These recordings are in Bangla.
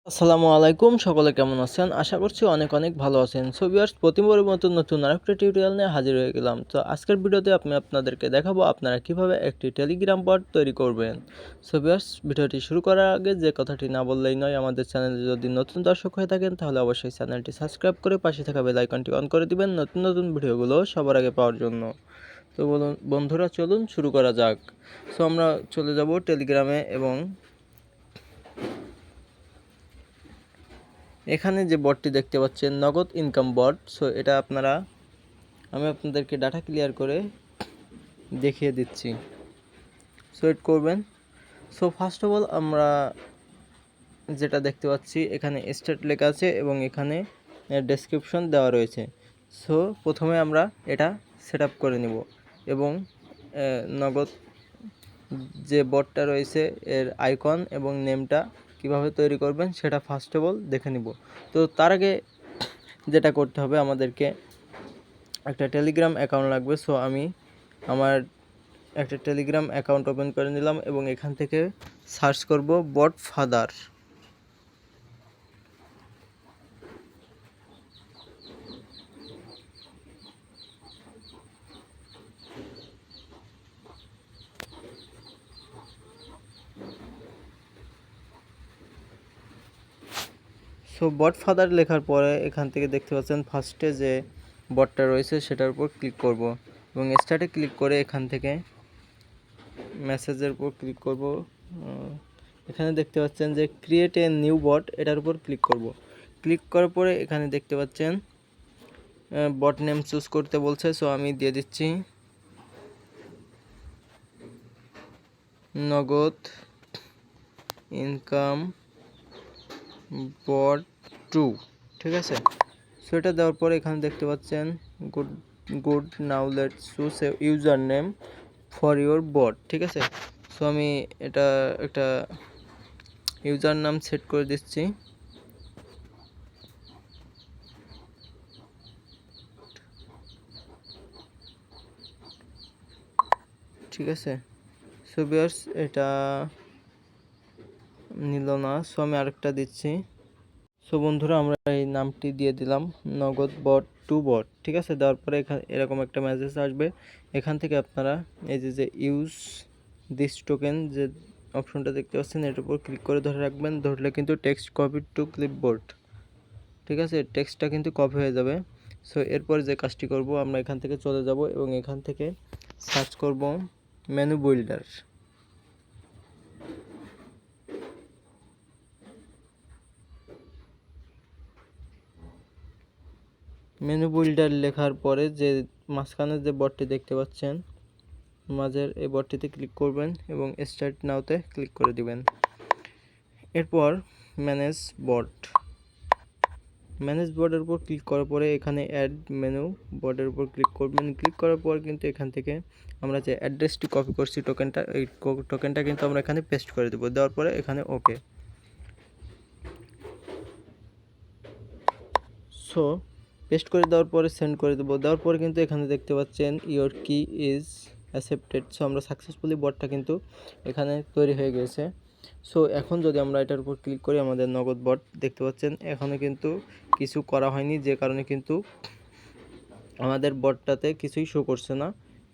আসসালামু আলাইকুম, সকলে কেমন আছেন? আশা করছি অনেক অনেক ভালো আছেন। সো ভিউয়ার্স, প্রতিবারের মতো নতুন আরেকটা টিউটোরিয়াল নিয়ে হাজির হয়ে গেলাম। তো আজকের ভিডিওতে আমি আপনাদেরকে দেখাবো আপনারা কিভাবে একটি টেলিগ্রাম বট তৈরি করবেন। সো ভিউয়ার্স, ভিডিওটি শুরু করার আগে যে কথাটি না বললেই নয়, আমাদের চ্যানেলে যদি নতুন দর্শক হয়ে থাকেন তাহলে অবশ্যই চ্যানেলটি সাবস্ক্রাইব করে পাশে থাকা বেল আইকনটি অন করে দিবেন নতুন নতুন ভিডিওগুলো সবার আগে পাওয়ার জন্য। তো বলুন বন্ধুরা, চলুন শুরু করা যাক। সো আমরা চলে যাব টেলিগ্রামে এবং এখানে যে বটটি দেখতে পাচ্ছেন নগদ ইনকাম বট। সো এটা আমি আপনাদেরকে ডাটা ক্লিয়ার করে দেখিয়ে দিচ্ছি। সো এটা করবেন। সো ফার্স্ট অফ অল আমরা যেটা দেখতে পাচ্ছি এখানে স্টার্ট লেখা আছে এবং এখানে ডেসক্রিপশন দেওয়া রয়েছে। সো প্রথমে আমরা এটা সেট আপ করে নিব এবং নগদ যে বটটা রয়েছে এর আইকন এবং নেমটা কিভাবে তৈরি করবেন সেটা ফার্স্ট অফ অল দেখে নিব। তো তার আগে যেটা করতে হবে, আমাদেরকে একটা টেলিগ্রাম অ্যাকাউন্ট লাগবে। সো আমি আমার একটা টেলিগ্রাম অ্যাকাউন্ট ওপেন করে নিলাম এবং এখান থেকে সার্চ করব বট ফাদার। সো বট ফাদার লেখার পরে এখান থেকে দেখতে পাচ্ছেন ফার্স্টে যে বটটা রয়েছে সেটার উপর ক্লিক করব এবং স্টার্টে ক্লিক করে এখান থেকে মেসেজের উপর ক্লিক করব। এখানে দেখতে পাচ্ছেন যে ক্রিয়েট এ নিউ বট, এটার উপর ক্লিক করব। ক্লিক করার পরে এখানে দেখতে পাচ্ছেন বট নেম চুজ করতে বলছে। সো আমি দিয়ে দিচ্ছি নগদ ইনকাম বট 2, ঠিক আছে। সো এটা দেওয়ার পরে এখানে দেখতে পাচ্ছেন good good now let's choose a user name for your bot, ঠিক আছে। সো আমি এটা একটা ইউজার নাম সেট করে দিচ্ছি। ঠিক আছে। সো ভিউয়ার্স, এটা নিল না, সো আমি আরেকটা দিচ্ছি। সো বন্ধুরা, আমরা এই নামটি দিয়ে দিলাম নগদ বট 2 বট, ঠিক আছে। দেওয়ার পরে এখানে এরকম একটা মেসেজ আসবে। এখান থেকে আপনারা এই যে ইউজ দিস টোকেন যে অপশনটা দেখতে পাচ্ছেন এটার উপর ক্লিক করে ধরে রাখবেন। ধরলে কিন্তু টেক্সট কপি টু ক্লিপবোর্ড, ঠিক আছে, টেক্সটটা কিন্তু কপি হয়ে যাবে। সো এরপর যে কাজটি করব, আমরা এখান থেকে চলে যাব এবং এখান থেকে সার্চ করব মেনু বিল্ডার। মেনু বিল্ডার লেখার পরে যে মাঝখানে যে বটটি দেখতে পাচ্ছেন মাঝের এই বটটিতে ক্লিক করবেন এবং স্টার্ট নাওতে ক্লিক করে দিবেন। এরপর ম্যানেজ বটের উপর ক্লিক করার পরে এখানে অ্যাড মেনু বটের উপর ক্লিক করবেন। ক্লিক করার পর কিন্তু এখান থেকে আমরা যে অ্যাড্রেসটি কপি করছি টোকেনটা, এই টোকেনটা কিন্তু আমরা এখানে পেস্ট করে দেবো। দেওয়ার পরে এখানে ওকে। সো পেস্ট করে দেওয়ার পরে সেন্ড করে দেবো। দেওয়ার পরে কিন্তু এখানে দেখতে পাচ্ছেন ইওর কি ইজ অ্যাকসেপ্টেড। সো আমরা সাকসেসফুলি বটটা কিন্তু এখানে তৈরি হয়ে গেছে। সো এখন যদি আমরা এটার উপর ক্লিক করি, আমাদের নগদ বট দেখতে পাচ্ছেন এখনও কিন্তু কিছু করা হয়নি, যে কারণে কিন্তু আমাদের বটটাতে কিছুই শো করছে না।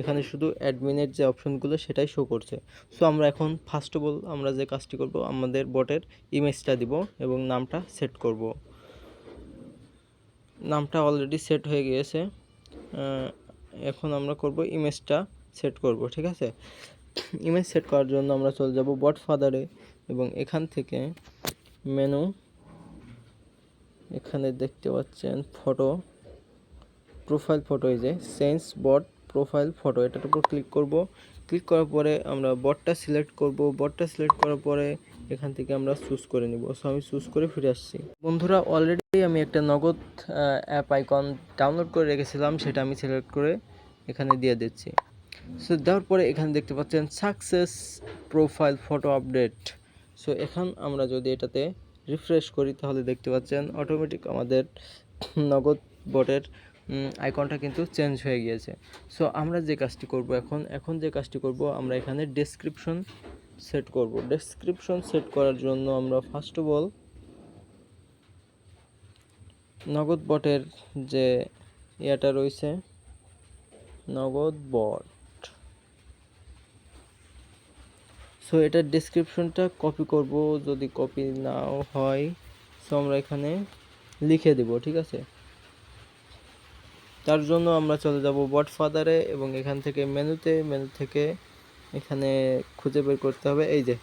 এখানে শুধু অ্যাডমিনের যে অপশনগুলো সেটাই শো করছে। সো আমরা এখন ফার্স্ট অফ অল আমরা যে কাজটি করব, আমাদের বটের ইমেজটা দিব এবং নামটা সেট করব। নামটা অলরেডি সেট হয়ে গিয়েছে। এখন আমরা করব ইমেজটা সেট করব, ঠিক আছে। ইমেজ সেট করার জন্য আমরা চলে যাব বট ফাদারে এবং এখান থেকে মেনু, এখানে দেখতে পাচ্ছেন ফটো, প্রোফাইল ফটো, এই যে চেঞ্জ বট প্রোফাইল ফটো, এটার উপর ক্লিক করব। ক্লিক করার পরে আমরা বটটা সিলেক্ট করব। বটটা সিলেক্ট করার পরে এখান থেকে আমরা চুজ করে নিব। সো আমি চুজ করে ফিরে আসছি। বন্ধুরা, অলরেডি আমি একটা নগদ অ্যাপ আইকন ডাউনলোড করে রেখেছিলাম, সেটা আমি সিলেক্ট করে এখানে দিয়ে দিচ্ছি। সো দেওয়ার পরে এখানে দেখতে পাচ্ছেন success profile photo update. So এখন আমরা যদি এটাতে রিফ্রেশ করি তাহলে দেখতে পাচ্ছেন অটোমেটিক আমাদের নগদ বটের আইকনটা কিন্তু চেঞ্জ হয়ে গিয়েছে। সো আমরা যে কাজটি করব, এখন যে কাজটি করব, আমরা এখানে ডেসক্রিপশন সেট করব। ডেসক্রিপশন সেট করার জন্য আমরা ফার্স্ট অফ অল নগদ বটের যে ইয়াটা রয়েছে, নগদ বট, সো এটার ডেসক্রিপশনটা কপি করব, যদি কপি নাও হয় সো আমরা এখানে লিখে দেব, ঠিক আছে। তার জন্য আমরা চলে যাব বট ফাদারে এবং এখান থেকে মেনু থেকে এখানে খুঁজে বের করতে হবে এই যে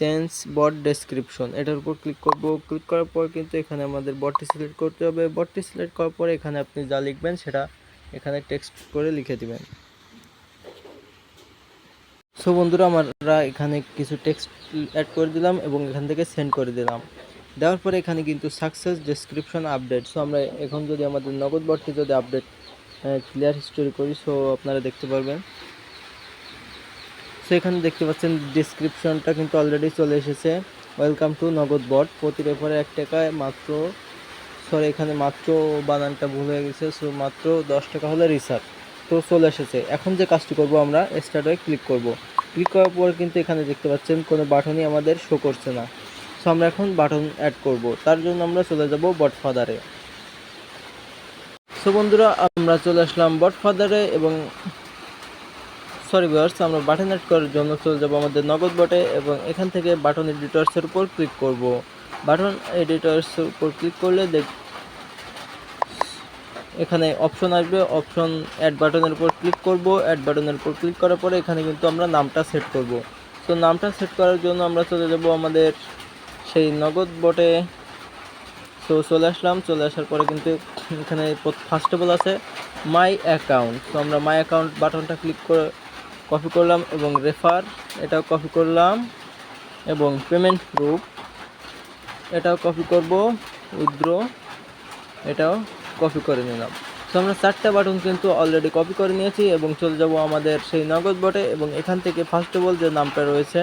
চেঞ্জ বট ডেসক্রিপশন, এটার উপর ক্লিক করব। ক্লিক করার পর কিন্তু এখানে আমাদের বটটি সিলেক্ট করতে হবে। বটটি সিলেক্ট করার পরে এখানে আপনি যা লিখবেন সেটা এখানে টেক্সট করে লিখে দিবেন। সো বন্ধুরা, আমরা এখানে কিছু টেক্সট অ্যাড করে দিলাম এবং এখান থেকে সেন্ড করে দিলাম। দেওয়ার পরে এখানে কিন্তু সাকসেস ডেসক্রিপশন আপডেট। সো আমরা এখন যদি আমাদের নগদ বটকে যদি আপডেট ক্লিয়ার হিস্টোরি করি, সো আপনারা দেখতে পারবেন। সো এখানে দেখতে পাচ্ছেন ডেসক্রিপশনটা কিন্তু অলরেডি চলে এসেছে। ওয়েলকাম টু নগদ বট, প্রতি রেফারে 1 টাকায় মাত্র, সরি এখানে মাত্র বানানটা ভুল হয়ে গেছে, সো মাত্র 10 টাকা হলে রিসার্চ। তো চলে এসেছে। এখন যে কাজটি করব আমরা স্টার্টে ক্লিক করব। ক্লিক করার পর কিন্তু এখানে দেখতে পাচ্ছেন কোনো বাটনই আমাদের শো করছে না। সো আমরা এখন বাটন অ্যাড করব, তার জন্য আমরা চলে যাব বট ফাদারে। সো বন্ধুরা, আমরা চলে আসলাম বট ফাদারে এবং সরি ভিউয়ার্স, আমরা বাটন অ্যাড করার জন্য চলে যাব আমাদের নগদ বটে এবং এখান থেকে বাটন এডিটরসের উপর ক্লিক করব। বাটন এডিটরসের উপর ক্লিক করলে এখানে অপশন আসবে, অপশন অ্যাড বাটনের উপর ক্লিক করব। অ্যাড বাটনের উপর ক্লিক করার পরে এখানে কিন্তু আমরা নামটা সেট করব। তো নামটা সেট করার জন্য আমরা চলে যাব আমাদের সেই নগদ বটে। তো চলে আসলাম, চলে আসার পরে কিন্তু এখানে ফার্স্ট অফ অল আছে মাই অ্যাকাউন্ট। তো আমরা মাই অ্যাকাউন্ট বাটনটা ক্লিক করে কপি করলাম এবং রেফার এটাও কপি করলাম এবং পেমেন্ট প্রুফ এটাও কপি করব, উইথড্র এটাও কপি করে নিলাম। তো আমরা 4টা বাটন কিন্তু অলরেডি কপি করে নিয়েছি এবং চলে যাব আমাদের সেই নগদ বটে এবং এখান থেকে ফার্স্ট অফ অল যে নামটা রয়েছে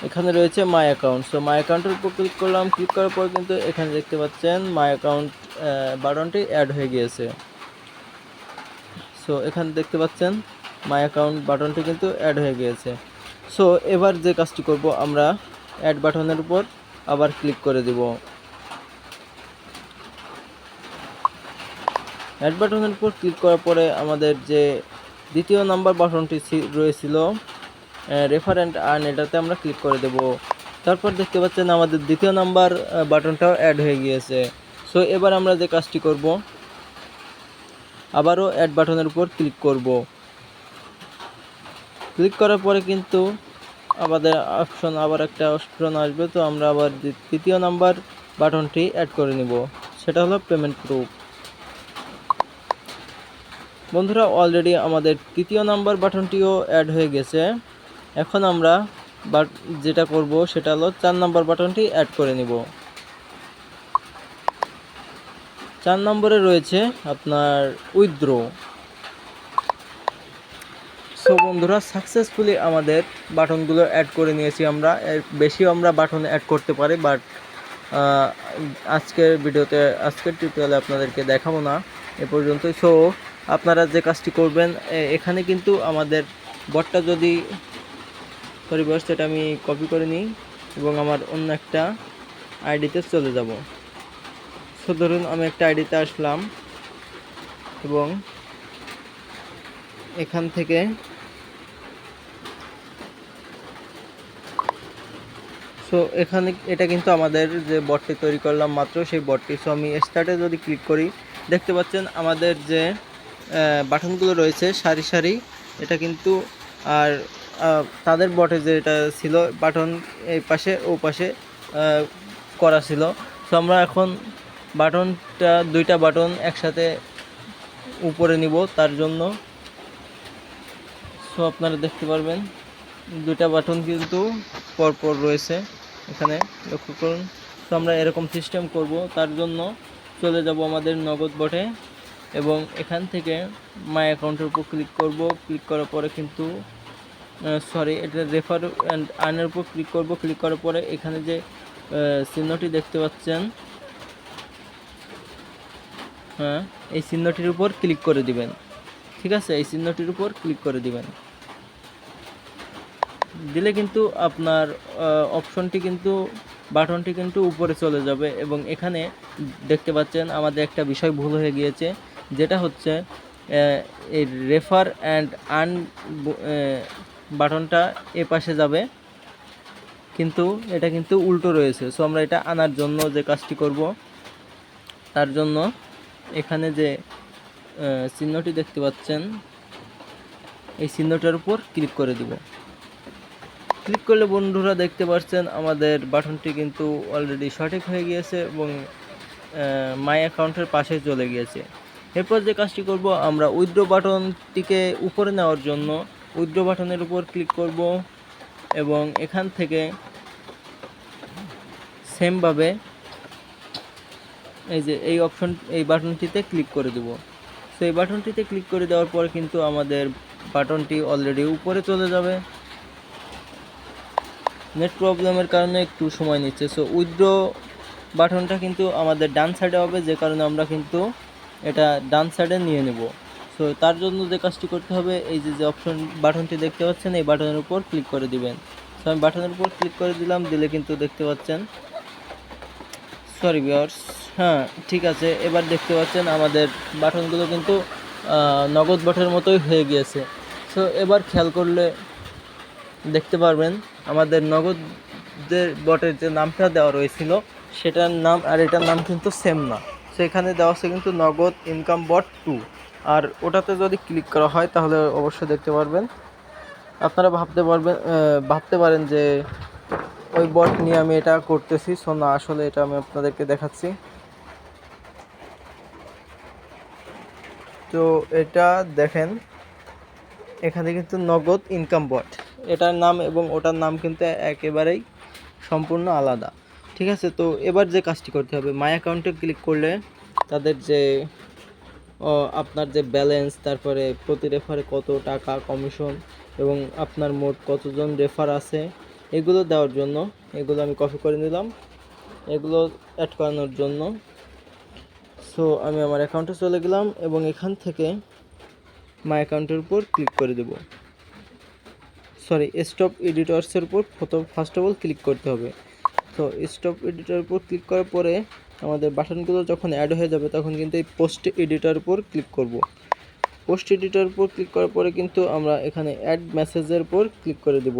এখানে রয়েছে মাই অ্যাকাউন্ট। সো মাই অ্যাকাউন্টের উপর ক্লিক করলাম। ক্লিক করার পর কিন্তু এখানে দেখতে পাচ্ছেন মাই অ্যাকাউন্ট বাটনটি অ্যাড হয়ে গিয়েছে। সো এখানে দেখতে পাচ্ছেন মাই অ্যাকাউন্ট বাটনটি কিন্তু অ্যাড হয়ে গিয়েছে। সো এবার যে কাজটি করব আমরা অ্যাড বাটনের উপর আবার ক্লিক করে দেব। অ্যাড বাটনের উপর ক্লিক করার পরে আমাদের যে দ্বিতীয় নাম্বার বাটনটি রয়েছিল রেফারেন্ট আর্ন, এটাতে আমরা ক্লিক করে দেব। তারপর দেখতে পাচ্ছেন আমাদের দ্বিতীয় নাম্বার বাটনটাও অ্যাড হয়ে গিয়েছে। সো এবার আমরা যে কাজটি করব আবারও অ্যাড বাটনের উপর ক্লিক করব। ক্লিক করার পরে কিন্তু আমাদের আবার একটা অপশন আসবে। তো আমরা আবার তৃতীয় নাম্বার বাটনটি অ্যাড করে নিব, সেটা হলো পেমেন্ট প্রুফ। বন্ধুরা, অলরেডি আমাদের তৃতীয় নাম্বার বাটনটিও অ্যাড হয়ে গেছে। এখন আমরা যেটা করব সেটা হলো 4 নাম্বার বাটনটি অ্যাড করে নিব। 4 নম্বরে রয়েছে আপনার উইথড্র। সো বন্ধুরা, সাকসেসফুলি আমাদের বাটনগুলো অ্যাড করে নিয়েছি আমরা। এর বেশিও আমরা বাটন অ্যাড করতে পারি, বাট আজকের টিউটোরিয়ালে আপনাদেরকে দেখাবো না, এ পর্যন্তই। সো আপনারা যে কাজটি করবেন এখানে কিন্তু আমাদের বটটা যদি সরি বস, এটা আমি কপি করে নিই এবং আমার অন্য একটা আইডিতে চলে যাব। সো ধরুন আমি একটা আইডিতে আসলাম এবং এখান থেকে এখানে এটা কিন্তু আমাদের যে বটটি তৈরি করলাম মাত্র সেই বটটি। সো আমি স্টার্টে যদি ক্লিক করি দেখতে পাচ্ছেন আমাদের যে বাটনগুলো রয়েছে সারি সারি, এটা কিন্তু আর তাদের বটে যে এটা ছিল বাটন এই পাশে ও পাশে করা ছিল। সো আমরা এখন দুইটা বাটন একসাথে উপরে নিব, তার জন্য সো আপনারা দেখতে পারবেন দুইটা বাটন কিন্তু পরপর রয়েছে, এখানে লক্ষ্য করুন। তো আমরা এরকম সিস্টেম করব, তার জন্য চলে যাব আমাদের নগদ বটে এবং এখান থেকে মাই অ্যাকাউন্টের উপর ক্লিক করব। ক্লিক করার পরে কিন্তু এটা রেফার অ্যান্ড আর্নের উপর ক্লিক করব। ক্লিক করার পরে এখানে যে চিহ্নটি দেখতে পাচ্ছেন, হ্যাঁ, এই চিহ্নটির উপর ক্লিক করে দিবেন। ঠিক আছে, এই চিহ্নটির উপর ক্লিক করে দিবেন। দিলে কিন্তু আপনার অপশনটি কিন্তু বাটনটি কিন্তু উপরে চলে যাবে। এবং এখানে দেখতে পাচ্ছেন আমাদের একটা বিষয় ভুল হয়ে গিয়েছে, যেটা হচ্ছে এই রেফার অ্যান্ড আর্ন বাটনটা এ পাশে যাবে, কিন্তু এটা কিন্তু উল্টো রয়েছে। সো আমরা এটা আনার জন্য যে কাজটি করব, তার জন্য এখানে যে চিহ্নটি দেখতে পাচ্ছেন, এই চিহ্নটার উপর ক্লিক করে দিব। ক্লিক করলে বন্ধুরা দেখতে পাচ্ছেন আমাদের বাটনটি কিন্তু অলরেডি সঠিক হয়ে গিয়েছে এবং মাই অ্যাকাউন্টের পাশে চলে গিয়েছে। এরপর যে কাজটি করব, আমরা উইথড্র বাটনটিকে উপরে নেওয়ার জন্য উইথড্র বাটনের উপর ক্লিক করব এবং এখান থেকে সেমভাবে এই যে এই বাটনটিতে ক্লিক করে দেব। সো এই বাটনটিতে ক্লিক করে দেওয়ার পর কিন্তু আমাদের বাটনটি অলরেডি উপরে চলে যাবে। নেট প্রবলেমের কারণে একটু সময় নিচ্ছে। সো উইথড্র বাটনটা কিন্তু আমাদের ডান সাইডে হবে, যে কারণে আমরা কিন্তু এটা ডান সাইডে নিয়ে নেব। সো তার জন্য যে কাজটি করতে হবে, এই যে বাটনটি দেখতে পাচ্ছেন, এই বাটনের উপর ক্লিক করে দিবেন। সো আমি বাটনের উপর ক্লিক করে দিলাম, দিলে কিন্তু দেখতে পাচ্ছেন, সরি ভিউয়ার্স, হ্যাঁ ঠিক আছে, এবার দেখতে পাচ্ছেন আমাদের বাটনগুলো কিন্তু নগদ বটের মতোই হয়ে গিয়েছে। সো এবার খেয়াল করলে দেখতে পারবেন আমাদের নগদের বটের যে নামটা দেওয়া রয়েছিল, সেটার নাম আর এটার নাম কিন্তু সেম না। সো এখানে দেওয়া আছে কিন্তু নগদ ইনকাম বট 2, আর ওটাতে যদি ক্লিক করা হয় তাহলে অবশ্যই দেখতে পারবেন। আপনারা ভাবতে পারেন যে ওই বট নিয়ে আমি এটা করতেছি। সো না, আসলে এটা আমি আপনাদেরকে দেখাচ্ছি। তো এটা দেখেন, এখানে কিন্তু নগদ ইনকাম বট, এটার নাম এবং ওটার নাম কিন্তু একেবারেই সম্পূর্ণ আলাদা। ঠিক আছে, তো এবার যে কাজটি করতে হবে, মাই অ্যাকাউন্টে ক্লিক করলে তাদের যে আপনার যে ব্যালেন্স, তারপরে প্রতি রেফারে কত টাকা কমিশন এবং আপনার মোট কতজন রেফার আছে, এগুলো দেওয়ার জন্য এগুলো আমি কপি করে নিলাম, এগুলো অ্যাড করানোর জন্য। সো আমি আমার অ্যাকাউন্টে চলে গেলাম এবং এখান থেকে মাই অ্যাকাউন্টের উপর ক্লিক করে দেব। সরি, স্টপ এডিটরসের উপর ফার্স্ট অফ অল ক্লিক করতে হবে। তো স্টপ এডিটরের উপর ক্লিক করার পরে আমাদের বাটনগুলো যখন অ্যাড হয়ে যাবে, তখন কিন্তু এই পোস্ট এডিটর উপর ক্লিক করব। পোস্ট এডিটর উপর ক্লিক করার পরে কিন্তু আমরা এখানে অ্যাড মেসেজের উপর ক্লিক করে দেব।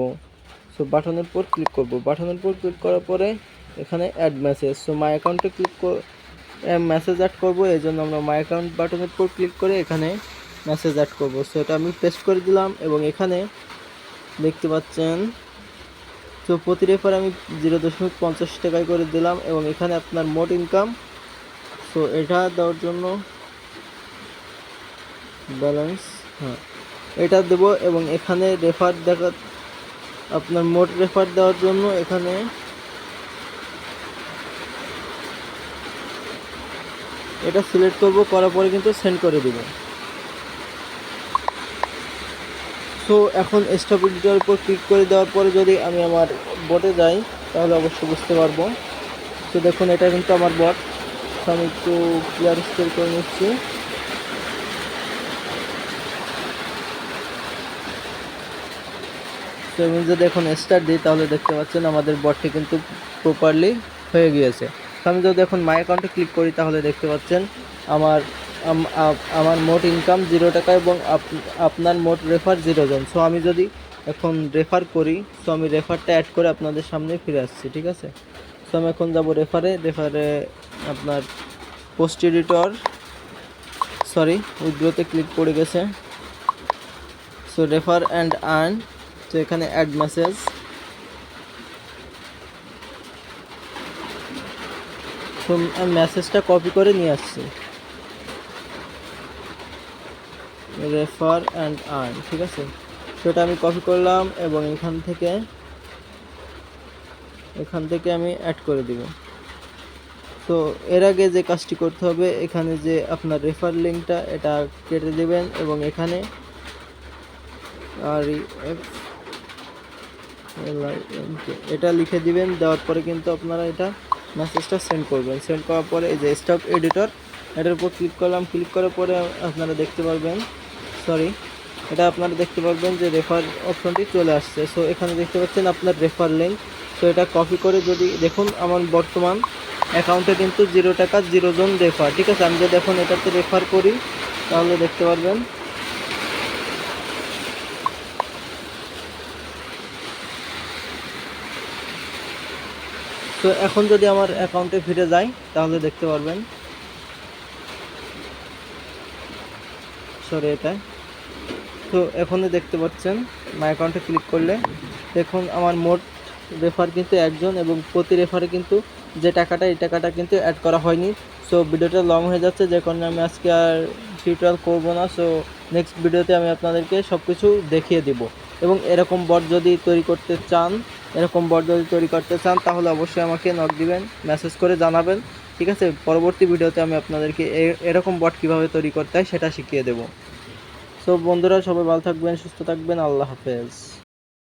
সো বাটনের উপর ক্লিক করব। বাটনের উপর ক্লিক করার পরে এখানে অ্যাড মেসেজ, সো মাই অ্যাকাউন্টে মেসেজ অ্যাড করব, এই জন্য আমরা মাই অ্যাকাউন্ট বাটনের উপর ক্লিক করে এখানে মেসেজ অ্যাড করব। সো এটা আমি পেস্ট করে দিলাম এবং এখানে দেখতে পাচ্ছেন, তো প্রতি রেফার আমি 0.50 টাকায় করে দিলাম এবং এখানে আপনার মোট ইনকাম, সো এটা দেওয়ার জন্য ব্যালেন্স, হ্যাঁ এটা দেব এবং এখানে রেফার আপনার মোট রেফার দেওয়ার জন্য এখানে এটা সিলেক্ট করব, করার পরে কিন্তু সেন্ড করে দেব। সো এখন স্টপ এডিটরের উপর ক্লিক করে দেওয়ার পরে যদি আমি আমার বটে যাই, তাহলে অবশ্যই বুঝতে পারবো। তো দেখুন, এটা কিন্তু আমার বট। তো আমি একটু ক্লিয়ার স্কেল করে নিচ্ছি। তো আমি যদি এখন স্টার্ট দিই, তাহলে দেখতে পাচ্ছেন আমাদের বটটি কিন্তু প্রপারলি হয়ে গিয়েছে। তো আমি যদি এখন মাই অ্যাকাউন্টে ক্লিক করি, তাহলে দেখতে পাচ্ছেন আমার মোট ইনকাম 0 টাকা এবং আপনার মোট রেফার 0 জন। সো আমি যদি এখন রেফার করি, সো আমি রেফারটা অ্যাড করে আপনাদের সামনে ফিরে আসছি। ঠিক আছে, সো আমি এখন যাব রেফারে আপনার পোস্ট এডিটর, সরি উইথড্রোতে ক্লিক করে গেছে। সো রেফার অ্যান্ড আর্ন, তো এখানে অ্যাড মেসেজ, তো আমি মেসেজটা কপি করে নিয়ে আসছি, রেফার অ্যান্ড আর্ন। ঠিক আছে, সেটা আমি কপি করলাম এবং এখান থেকে আমি অ্যাড করে দিব। তো এর আগে যে কাজটি করতে হবে, এখানে যে আপনার রেফার লিঙ্কটা এটা কেটে দেবেন এবং এখানে এটা লিখে দিবেন। দেওয়ার পরে কিন্তু আপনারা এটা মেসেজটা সেন্ড করবেন। সেন্ড করার পরে এই যে স্টপ এডিটর, এটার উপর ক্লিক করলাম। ক্লিক করার পরে আপনারা দেখতে পারবেন, আপনারা দেখতে পারবেন যে রেফার অপশনটি চলে আসছে। সো এখানে দেখতে পাচ্ছেন আপনার রেফার লিঙ্ক। সো এটা কপি করে যদি দেখুন আমার বর্তমান অ্যাকাউন্টে কিন্তু 0 টাকা 0 জন রেফার, ঠিক আছে। আমি যদি এখন এটাতে রেফার করি তাহলে দেখতে পারবেন তো এখন যদি আমার অ্যাকাউন্টে ফিরে যাই তাহলে দেখতে পারবেন, সরি এটা। তো এখনই দেখতে পাচ্ছেন মাই অ্যাকাউন্টে ক্লিক করলে দেখুন আমার মোট রেফার কিন্তু একজন, এবং প্রতি রেফারে কিন্তু যে টাকাটা এই টাকাটা কিন্তু অ্যাড করা হয়নি। সো ভিডিওটা লং হয়ে যাচ্ছে, যে কারণে আমি আজকে আর টিউটোরিয়াল করব না। সো নেক্সট ভিডিওতে আমি আপনাদেরকে সব কিছু দেখিয়ে দিব। এবং এরকম বট যদি তৈরি করতে চান তাহলে অবশ্যই আমাকে নক দিবেন, মেসেজ করে জানাবেন, ঠিক আছে। পরবর্তী ভিডিওতে আমি আপনাদেরকে এরকম বট কীভাবে তৈরি করতে হয় সেটা শিখিয়ে দেব। সো বন্ধুরা, সবাই ভালো থাকবেন, সুস্থ থাকবেন, আল্লাহ হাফেজ।